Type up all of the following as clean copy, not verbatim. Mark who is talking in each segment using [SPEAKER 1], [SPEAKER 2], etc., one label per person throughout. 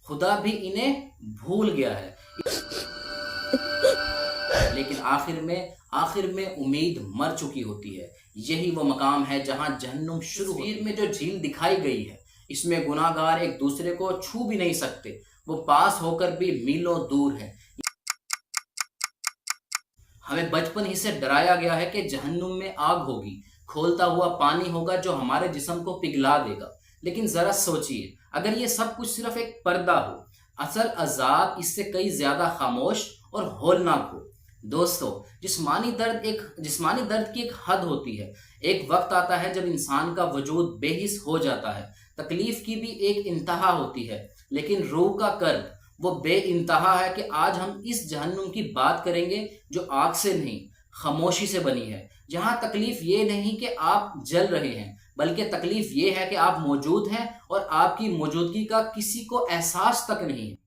[SPEAKER 1] خدا بھی انہیں بھول گیا ہے، لیکن آخر میں امید مر چکی ہوتی ہے۔ یہی وہ مقام ہے جہاں جہنم شروع ہوتی ہے۔ تصویر میں جو جھیل دکھائی گئی ہے اس میں گناہ گار ایک دوسرے کو چھو بھی نہیں سکتے، وہ پاس ہو کر بھی میلوں دور ہے۔ ہمیں بچپن ہی سے ڈرایا گیا ہے کہ جہنم میں آگ ہوگی، کھولتا ہوا پانی ہوگا جو ہمارے جسم کو پگھلا دے گا۔ لیکن ذرا سوچئے، اگر یہ سب کچھ صرف ایک پردہ ہو، اصل عذاب اس سے کئی زیادہ خاموش اور ہولناک ہو۔ دوستو، جسمانی درد کی ایک حد ہوتی ہے۔ ایک وقت آتا ہے جب انسان کا وجود بے حس ہو جاتا ہے۔ تکلیف کی بھی ایک انتہا ہوتی ہے، لیکن روح کا کرب وہ بے انتہا ہے کہ آج ہم اس جہنم کی بات کریں گے جو آگ سے نہیں، خاموشی سے بنی ہے، جہاں تکلیف یہ نہیں کہ آپ جل رہے ہیں، بلکہ تکلیف یہ ہے کہ آپ موجود ہیں اور آپ کی موجودگی کا کسی کو احساس تک نہیں ہے۔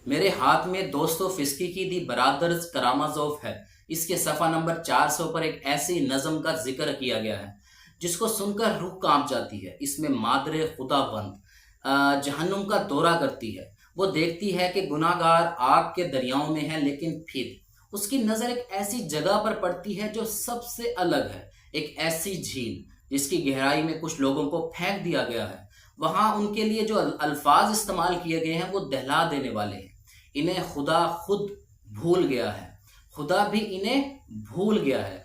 [SPEAKER 1] میرے ہاتھ میں دوستوفسکی کی دی برادرز کرامازوف ہے۔ اس کے صفحہ نمبر 400 پر ایک ایسی نظم کا ذکر کیا گیا ہے جس کو سن کر روح کانپ جاتی ہے۔ اس میں مادر خدا بند جہنم کا دورہ کرتی ہے۔ وہ دیکھتی ہے کہ گناہ گار آگ کے دریاؤں میں ہے، لیکن پھر اس کی نظر ایک ایسی جگہ پر پڑتی ہے جو سب سے الگ ہے، ایک ایسی جھیل جس کی گہرائی میں کچھ لوگوں کو پھینک دیا گیا ہے۔ وہاں ان کے لیے جو الفاظ استعمال کیے گئے ہیں وہ دہلا دینے والے ہیں۔ انہیں خدا خود بھول گیا ہے، خدا بھی انہیں بھول گیا ہے۔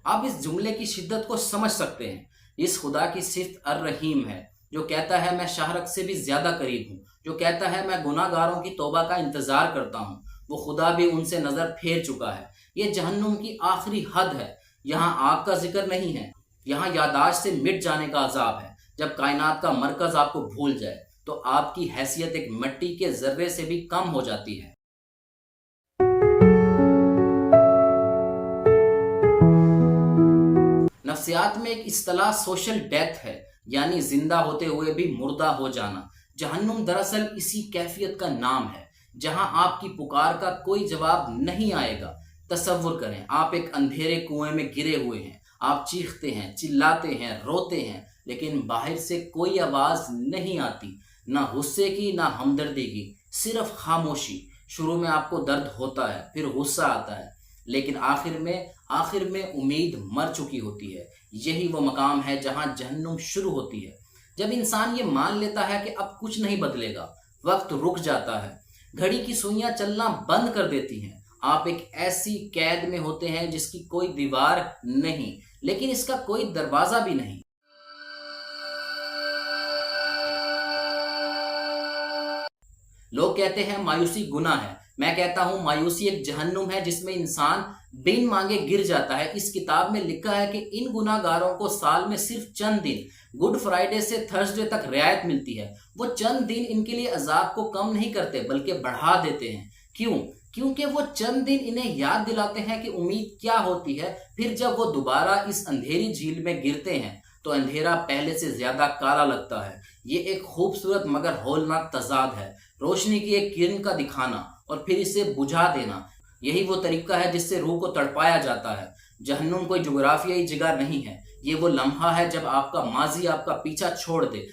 [SPEAKER 1] آپ اس جملے کی شدت کو سمجھ سکتے ہیں۔ اس خدا کی صفت الرحیم ہے، جو کہتا ہے میں شہرک سے بھی زیادہ قریب ہوں، جو کہتا ہے میں گناہ گاروں کی توبہ کا انتظار کرتا ہوں۔ وہ خدا بھی ان سے نظر پھیر چکا ہے۔ یہ جہنم کی آخری حد ہے۔ یہاں آگ کا ذکر نہیں ہے، یہاں یادداشت سے مٹ جانے کا عذاب ہے۔ جب کائنات کا مرکز آپ کو بھول جائے تو آپ کی حیثیت ایک مٹی کے ذرے سے بھی کم ہو جاتی ہے۔ نفسیات میں ایک اصطلاح سوشل ڈیتھ ہے، یعنی زندہ ہوتے ہوئے بھی مردہ ہو جانا۔ جہنم دراصل اسی کیفیت کا نام ہے، جہاں آپ کی پکار کا کوئی جواب نہیں آئے گا۔ تصور کریں، آپ ایک اندھیرے کنویں میں گرے ہوئے ہیں۔ آپ چیختے ہیں، چلاتے ہیں، روتے ہیں، لیکن باہر سے کوئی آواز نہیں آتی، نہ غصے کی نہ ہمدردی کی، صرف خاموشی۔ شروع میں آپ کو درد ہوتا ہے، پھر غصہ آتا ہے، لیکن آخر میں امید مر چکی ہوتی ہے۔ یہی وہ مقام ہے جہاں جہنم شروع ہوتی ہے۔ جب انسان یہ مان لیتا ہے کہ اب کچھ نہیں بدلے گا، وقت رک جاتا ہے، گھڑی کی سوئیاں چلنا بند کر دیتی ہیں۔ آپ ایک ایسی قید میں ہوتے ہیں جس کی کوئی دیوار نہیں، لیکن اس کا کوئی دروازہ بھی نہیں۔ لوگ کہتے ہیں مایوسی گناہ ہے، میں کہتا ہوں مایوسی ایک جہنم ہے جس میں انسان بن مانگے گر جاتا ہے۔ اس کتاب میں لکھا ہے کہ ان گناہ گاروں کو سال میں صرف چند دن، گڈ فرائیڈے سے تھرسڈے تک رعایت ملتی ہے۔ وہ چند دن ان کے لیے عذاب کو کم نہیں کرتے بلکہ بڑھا دیتے ہیں۔ کیونکہ وہ چند دن انہیں یاد دلاتے ہیں کہ امید کیا ہوتی ہے۔ پھر جب وہ دوبارہ اس اندھیری جھیل میں گرتے ہیں تو اندھیرا پہلے سے زیادہ کالا لگتا ہے۔ یہ ایک خوبصورت مگر ہولناک تضاد ہے، روشنی کی ایک کرن کا دکھانا اور پھر اسے بجھا دینا۔ یہی وہ طریقہ ہے جس سے روح کو تڑپایا جاتا ہے۔ جہنم کوئی جغرافیائی جگہ نہیں ہے، یہ وہ لمحہ ہے جب آپ کا ماضی آپ کا پیچھا چھوڑ دے۔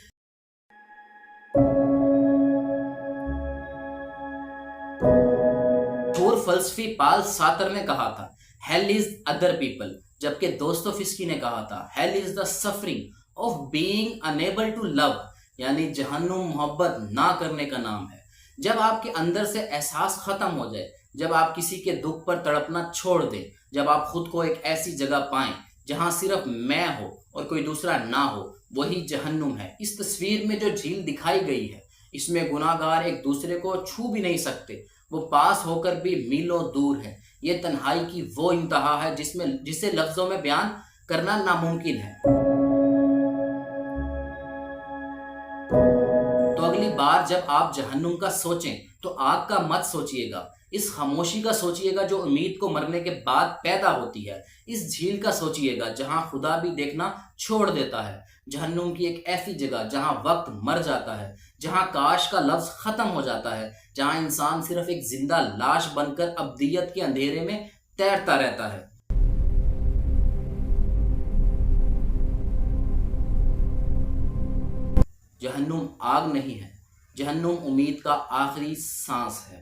[SPEAKER 1] فلسفی پال ساتر نے کہا تھا ہیل از ادر پیپل، جبکہ دوستوفسکی نے کہا تھا hell is the suffering of being unable to love, یعنی جہنم محبت نہ کرنے کا نام ہے۔ جب آپ کے اندر سے احساس ختم ہو جائے، جب آپ کسی کے دکھ پر تڑپنا چھوڑ دیں، جب آپ خود کو ایک ایسی جگہ پائیں جہاں صرف میں ہو اور کوئی دوسرا نہ ہو، وہی جہنم ہے۔ اس تصویر میں جو جھیل دکھائی گئی ہے اس میں گناہ گار ایک دوسرے کو چھو بھی نہیں سکتے، وہ پاس ہو کر بھی میلوں دور ہے۔ یہ تنہائی کی وہ انتہا ہے جسے لفظوں میں بیان کرنا ناممکن ہے۔ تو اگلی بار جب آپ جہنم کا سوچیں تو آگ کا مت سوچئے گا، اس خاموشی کا سوچئے گا جو امید کو مرنے کے بعد پیدا ہوتی ہے، اس جھیل کا سوچئے گا جہاں خدا بھی دیکھنا چھوڑ دیتا ہے، جہنم کی ایک ایسی جگہ جہاں وقت مر جاتا ہے، جہاں کاش کا لفظ ختم ہو جاتا ہے، جہاں انسان صرف ایک زندہ لاش بن کر ابدیت کے اندھیرے میں تیرتا رہتا ہے۔ جہنم آگ نہیں ہے، جہنم امید کا آخری سانس ہے۔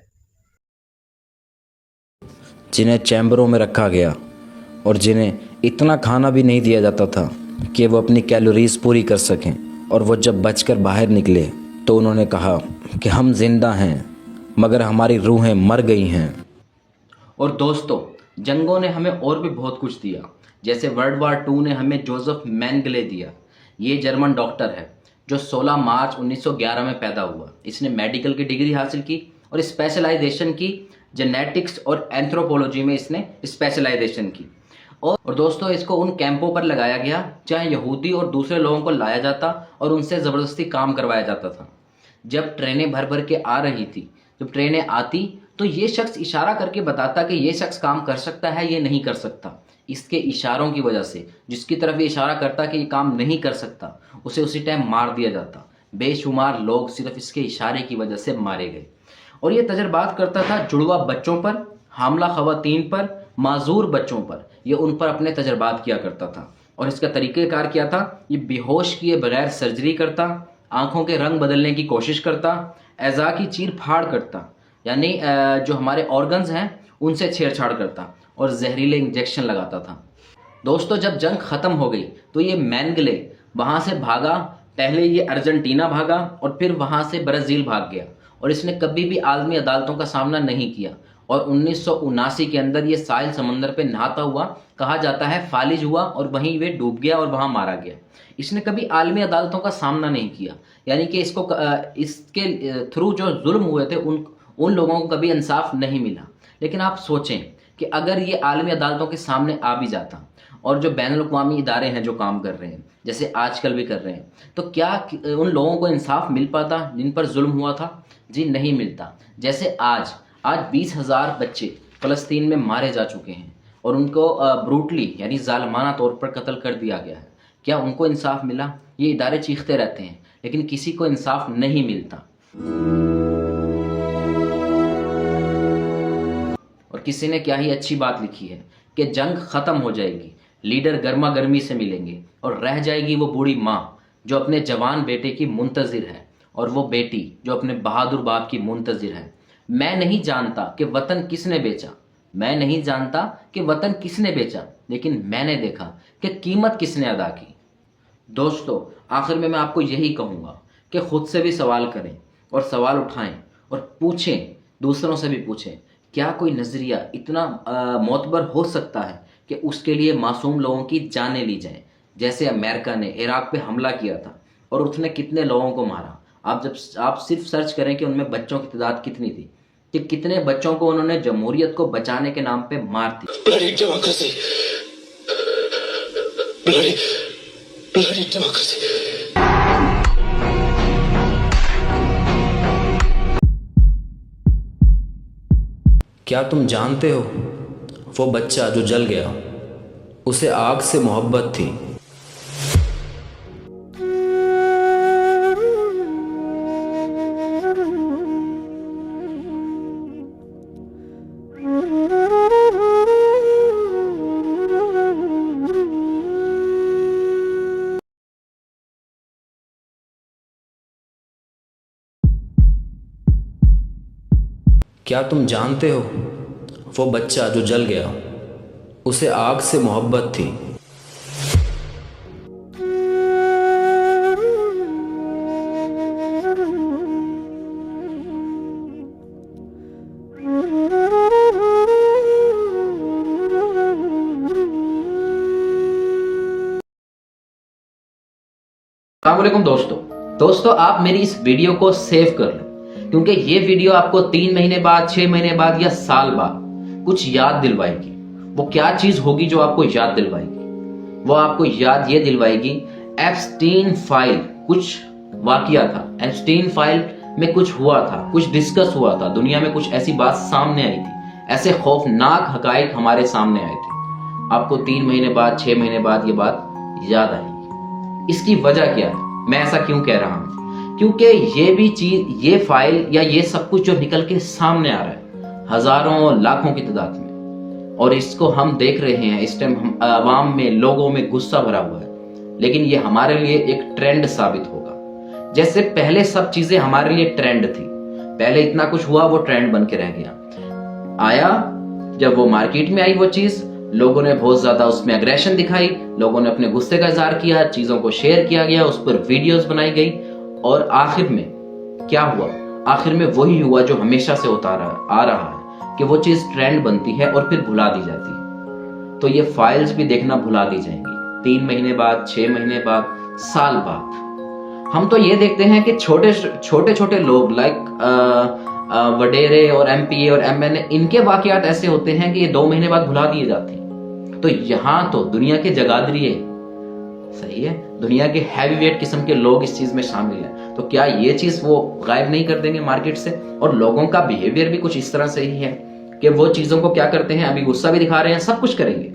[SPEAKER 2] جنہیں چیمبروں میں رکھا گیا اور جنہیں اتنا کھانا بھی نہیں دیا جاتا تھا کہ وہ اپنی کیلوریز پوری کر سکیں، اور وہ جب بچ کر باہر نکلے تو انہوں نے کہا کہ ہم زندہ ہیں مگر ہماری روحیں مر گئی ہیں۔
[SPEAKER 1] اور دوستو، جنگوں نے ہمیں اور بھی بہت کچھ دیا، جیسے ورلڈ وار 2 نے ہمیں جوزف مینگلے دیا۔ یہ جرمن ڈاکٹر ہے جو 16 مارچ 1911 میں پیدا ہوا۔ اس نے میڈیکل کی ڈگری حاصل کی اور اسپیشلائزیشن کی جینیٹکس اور اینتھروپولوجی میں اس نے اسپیشلائزیشن کی۔ اور دوستو، اس کو ان کیمپوں پر لگایا گیا جہاں یہودی اور دوسرے لوگوں کو لایا جاتا اور ان سے زبردستی کام کروایا جاتا تھا۔ جب ٹرینیں بھر بھر کے آ رہی تھی، جب ٹرینیں آتی تو یہ شخص اشارہ کر کے بتاتا کہ یہ شخص کام کر سکتا ہے، یہ نہیں کر سکتا۔ اس کے اشاروں کی وجہ سے جس کی طرف یہ اشارہ کرتا کہ یہ کام نہیں کر سکتا، اسے اسی ٹائم مار دیا جاتا۔ بے شمار لوگ صرف اس کے اشارے کی وجہ سے مارے گئے۔ اور یہ تجربات کرتا تھا جڑواں بچوں پر، حاملہ خواتین پر، معذور بچوں پر۔ یہ ان پر اپنے تجربات کیا کرتا تھا۔ اور اس کا طریقہ کار کیا تھا؟ یہ بے ہوش کیے بغیر سرجری کرتا، آنکھوں کے رنگ بدلنے کی کوشش کرتا، اعضاء کی چیر پھاڑ کرتا، یعنی جو ہمارے آرگنز ہیں ان سے چھیڑ چھاڑ کرتا، اور زہریلے انجیکشن لگاتا تھا۔ دوستو، جب جنگ ختم ہو گئی تو یہ مینگلے وہاں سے بھاگا۔ پہلے یہ ارجنٹینا بھاگا اور پھر وہاں سے برازیل بھاگ گیا، اور اس نے کبھی بھی عالمی عدالتوں کا سامنا نہیں کیا۔ اور 1979 کے اندر یہ ساحل سمندر پہ نہاتا ہوا، کہا جاتا ہے فالج ہوا، اور وہیں وہ ڈوب گیا اور وہاں مارا گیا۔ اس نے کبھی عالمی عدالتوں کا سامنا نہیں کیا، یعنی کہ اس کے تھرو جو ظلم ہوئے تھے ان لوگوں کو کبھی انصاف نہیں ملا۔ لیکن آپ سوچیں کہ اگر یہ عالمی عدالتوں کے سامنے آ بھی جاتا، اور جو بین الاقوامی ادارے ہیں جو کام کر رہے ہیں، جیسے آج کل بھی کر رہے ہیں، تو کیا ان لوگوں کو انصاف مل پاتا جن پر ظلم ہوا تھا؟ جی نہیں ملتا۔ جیسے آج 20,000 بچے فلسطین میں مارے جا چکے ہیں اور ان کو بروٹلی یعنی ظالمانہ طور پر قتل کر دیا گیا ہے۔ کیا ان کو انصاف ملا؟ یہ ادارے چیختے رہتے ہیں لیکن کسی کو انصاف نہیں ملتا۔ اور کسی نے کیا ہی اچھی بات لکھی ہے کہ جنگ ختم ہو جائے گی، لیڈر گرما گرمی سے ملیں گے، اور رہ جائے گی وہ بوڑھی ماں جو اپنے جوان بیٹے کی منتظر ہے، اور وہ بیٹی جو اپنے بہادر باپ کی منتظر ہے۔ میں نہیں جانتا کہ وطن کس نے بیچا، میں نہیں جانتا کہ وطن کس نے بیچا، لیکن میں نے دیکھا کہ قیمت کس نے ادا کی۔ دوستو، آخر میں آپ کو یہی کہوں گا کہ خود سے بھی سوال کریں اور سوال اٹھائیں اور پوچھیں، دوسروں سے بھی پوچھیں، کیا کوئی نظریہ اتنا معتبر ہو سکتا ہے کہ اس کے لیے معصوم لوگوں کی جانیں لی جائیں؟ جیسے امریکہ نے عراق پہ حملہ کیا تھا اور اس نے کتنے لوگوں کو مارا۔ آپ صرف سرچ کریں کہ ان میں بچوں کی تعداد کتنی تھی، کہ کتنے بچوں کو انہوں نے جمہوریت کو بچانے کے نام پہ مار دی۔
[SPEAKER 3] Bloody democracy. Bloody democracy.
[SPEAKER 2] کیا تم جانتے ہو وہ بچہ جو جل گیا، اسے آگ سے محبت تھی۔ کیا تم جانتے ہو وہ بچہ جو جل گیا، اسے آگ سے محبت تھی۔
[SPEAKER 1] السلام علیکم دوستو، آپ میری اس ویڈیو کو سیو کر لیں، کیونکہ یہ ویڈیو آپ کو 3 مہینے بعد، 6 مہینے بعد یا سال بعد کچھ یاد دلوائے گی۔ وہ کیا چیز ہوگی جو آپ کو یاد دلوائے گی؟ وہ آپ کو یاد یہ دلوائے گی ایپسٹین فائل، کچھ واقعہ تھا، ایپسٹین فائل میں کچھ ہوا تھا، کچھ ڈسکس ہوا تھا، دنیا میں کچھ ایسی بات سامنے آئی تھی، ایسے خوفناک حقائق ہمارے سامنے آئے تھے۔ آپ کو 3 مہینے بعد، 6 مہینے بعد یہ بات یاد آئے گی۔ اس کی وجہ کیا ہے؟ میں ایسا کیوں کہہ رہا ہوں؟ کیونکہ یہ بھی چیز، یہ فائل یا یہ سب کچھ جو نکل کے سامنے آ رہا ہے ہزاروں لاکھوں کی تعداد میں، اور اس کو ہم دیکھ رہے ہیں، اس ٹائم ہم عوام میں، لوگوں میں غصہ بھرا ہوا ہے، لیکن یہ ہمارے لیے ایک ٹرینڈ ثابت ہوگا۔ جیسے پہلے سب چیزیں ہمارے لیے ٹرینڈ تھی، پہلے اتنا کچھ ہوا وہ ٹرینڈ بن کے رہ گیا، آیا جب وہ مارکیٹ میں آئی وہ چیز، لوگوں نے بہت زیادہ اس میں اگریشن دکھائی، لوگوں نے اپنے غصے کا اظہار کیا، چیزوں کو شیئر کیا گیا، اس پر ویڈیوز بنائی گئی، اور آخر میں کیا ہوا؟ آخر میں وہی ہوا جو ہمیشہ سے ہوتا آ رہا ہے کہ وہ چیز ٹرینڈ بنتی ہے اور پھر بھلا دی جاتی ہے۔ تو یہ فائلز بھی دیکھنا بھلا دی جائیں گی 3 مہینے بعد، 6 مہینے بعد، سال بعد۔ ہم تو یہ دیکھتے ہیں کہ چھوٹے لوگ لائک وڈیرے اور ایم پی اے اور ایم این اے، ان کے واقعات ایسے ہوتے ہیں کہ یہ 2 مہینے بعد بھلا دیے جاتے ہیں۔ تو یہاں تو دنیا کے جگادریے، صحیح ہے، دنیا کے ہیوی ویٹ قسم کے لوگ اس چیز میں شامل ہیں، تو کیا یہ چیز وہ غائب نہیں کر دیں گے مارکیٹ سے؟ اور لوگوں کا بیہیویئر بھی کچھ اس طرح سے ہی ہے کہ وہ چیزوں کو کیا کرتے ہیں، ابھی غصہ بھی دکھا رہے ہیں، سب کچھ کریں گے،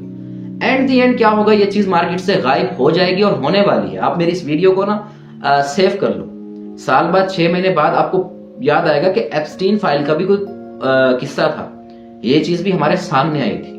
[SPEAKER 1] اینڈ دی اینڈ کیا ہوگا، یہ چیز مارکیٹ سے غائب ہو جائے گی اور ہونے والی ہے۔ آپ میری اس ویڈیو کو نا سیو کر لو، سال بعد 6 مہینے بعد آپ کو یاد آئے گا کہ ایپسٹین فائل کا بھی کوئی قصہ تھا، یہ چیز بھی ہمارے سامنے آئی تھی۔